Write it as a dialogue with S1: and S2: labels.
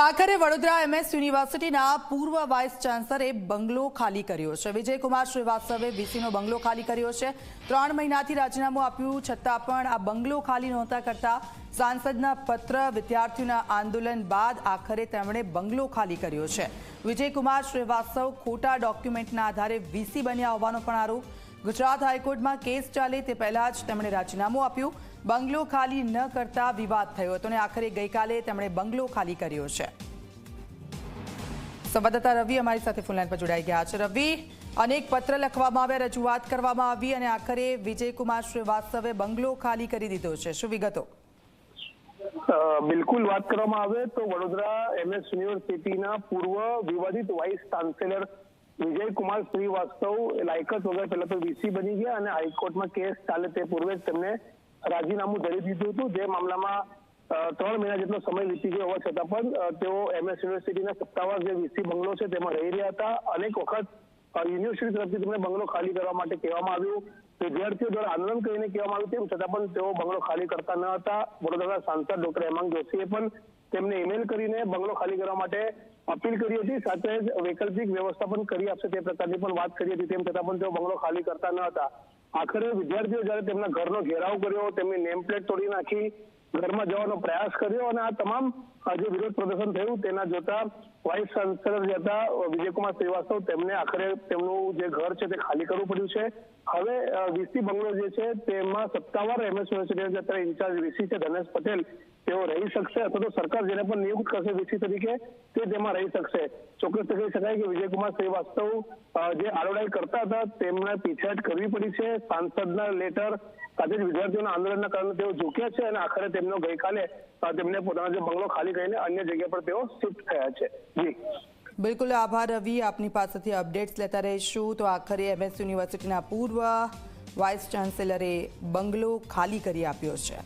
S1: આખરે વડોદરા એમએસ યુનિવર્સિટીના પૂર્વ વાઇસ ચાન્સલરે બંગલો ખાલી કર્યો છે। વિજયકુમાર શ્રીવાસ્તવે વીસીનો બંગલો ખાલી કર્યો છે। 3 મહિનાથી રાજીનામું આપ્યું છતાં પણ આ બંગલો ખાલી નહોતા કરતા। સાંસદના પત્ર વિદ્યાર્થીઓના આંદોલન બાદ આખરે તેમણે બંગલો ખાલી કર્યો છે। વિજયકુમાર શ્રીવાસ્તવ ખોટા ડોક્યુમેન્ટના આધારે વીસી બન્યા હોવાનો પણ આરોપ। ગુજરાત હાઈકોર્ટમાં કેસ ચાલે તે પહેલા જ તેમણે રાજીનામું આપ્યું। બંગલો ખાલી ન કરતા વિવાદ થયો હતો અને આખરે ગઈકાલે તેમણે બંગલો ખાલી કર્યો છે। સંવાદદાતા રવિ અમારી સાથે ફોનલાઈન પર જોડાઈ ગયા છે। રવિ, અનેક પત્ર લખવામાં આવ્યા, રજૂઆત કરવામાં આવી અને આખરે વિજયકુમાર શ્રીવાસ્તવે બંગલો ખાલી કરી દીધો છે। શું વિગતો?
S2: બિલકુલ વાત કરવામાં આવે તો વડોદરા એમએસ યુનિવર્સિટીના પૂર્વ વિવાદિત વાઇસ ચાન્સેલર વિજયકુમાર શ્રીવાસ્તવ લાયકાત વગર પહેલા તો વીસી બની ગયા અને હાઈકોર્ટમાં કેસ ચાલે તે પૂર્વે જ તેમને રાજીનામું ધરી દીધું હતું। જે મામલામાં 3 મહિના જેટલો સમય વીતી ગયો હોવા છતાં પણ તેઓ એમએસ યુનિવર્સિટીના સત્તાવાર જે વીસી બંગલો છે તેમાં રહી રહ્યા હતા। અનેક વખત યુનિવર્સિટી તરફથી તેમને બંગલો ખાલી કરવા માટે કહેવામાં આવ્યું, વિદ્યાર્થીઓ દ્વારા આંદોલન કરીને કહેવામાં આવ્યું, તેમ છતાં પણ તેઓ બંગલો ખાલી કરતા ન હતા। વડોદરાના સાંસદ ડોક્ટર હેમાંગ જોશીએ પણ તેમને ઈમેલ કરીને બંગલો ખાલી કરવા માટે અપીલ કરી હતી, સાથે જ વૈકલ્પિક વ્યવસ્થા પણ કરી આપશે તે પ્રકારની પણ વાત કરી હતી, તેમ છતાં પણ તેઓ બંગલો ખાલી કરતા ન હતા। આખરે વિદ્યાર્થીઓ જ્યારે તેમના ઘરનો ઘેરાવ કર્યો, તેમની નેમ પ્લેટ તોડી નાખી, ઘરમાં જવાનો પ્રયાસ કર્યો અને આ તમામ જે વિરોધ પ્રદર્શન થયું તેના જોતા વાઇસ ચાન્સેલર જે હતા વિજયકુમાર શ્રીવાસ્તવ તેમને આખરે તેમનું જે ઘર છે તે ખાલી કરવું પડ્યું છે। હવે વીસી બંગલો જે છે તેમાં સત્તાવાર એમએસ યુનિવર્સિટીના અત્યારે ઇન્ચાર્જ વીસી છે ધનેશ પટેલ, તેઓ રહી શકશે અથવા તો સરકાર જેને પણ નિયુક્ત કરશે વીસી તરીકે તે તેમાં રહી શકશે। ચોક્કસ કહી શકાય કે વિજયકુમાર શ્રીવાસ્તવ જે આરોડાઈ કરતા હતા તેમને પીછેહટ કરવી પડી છે। સાંસદના લેટર સાથે જ વિદ્યાર્થીઓના આંદોલનના કારણે તેઓ ઝૂક્યા છે અને આખરે તેમનો ગઈકાલે તેમને પોતાનો જે બંગલો ખાલી કરીને અન્ય જગ્યા પર તેઓ શિફ્ટ થયા છે। જી
S1: બિલકુલ, આભાર રવિ, આપની પાસેથી અપડેટ્સ લેતા રહીશું। તો આખરે એમએસ યુનિવર્સિટીના પૂર્વ વાઇસ ચાન્સેલરે બંગલો ખાલી કરી આપ્યો છે।